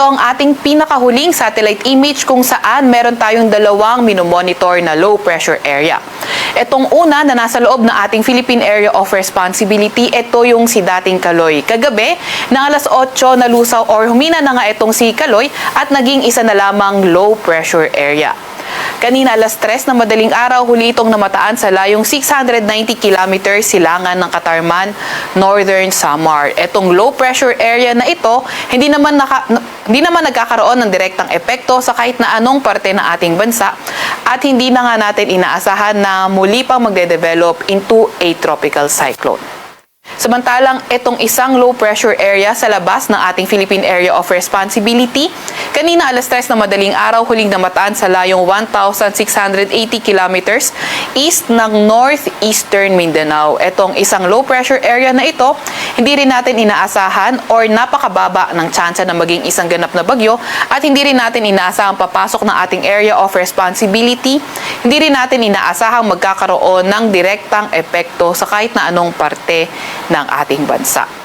ito ang ating pinakahuling satellite image kung saan meron tayong dalawang minomonitor na low pressure area. Itong una na nasa loob ng ating Philippine Area of Responsibility, ito yung si dating Kaloy. Kagabi, na alas 8 nalusaw or humina na nga itong si Kaloy at naging isa na lamang low pressure area. Kanina alas 3 na madaling araw, huli itong namataan sa layong 690 kilometers silangan ng Katarman, Northern Samar. Itong low pressure area na ito, hindi naman nagkakaroon ng direktang epekto sa kahit na anong parte ng ating bansa at hindi na nga natin inaasahan na muli pang magde-develop into a tropical cyclone. Samantalang itong isang low pressure area sa labas ng ating Philippine Area of Responsibility, kanina alas 3 na madaling araw, huling namataan sa layong 1,680 kilometers east ng northeastern Mindanao. Itong isang low pressure area na ito, hindi rin natin inaasahan or napakababa ng tsansa na maging isang ganap na bagyo at hindi rin natin inaasahang papasok ng ating Area of Responsibility. Hindi rin natin inaasahang magkakaroon ng direktang epekto sa kahit na anong parte ng ating bansa.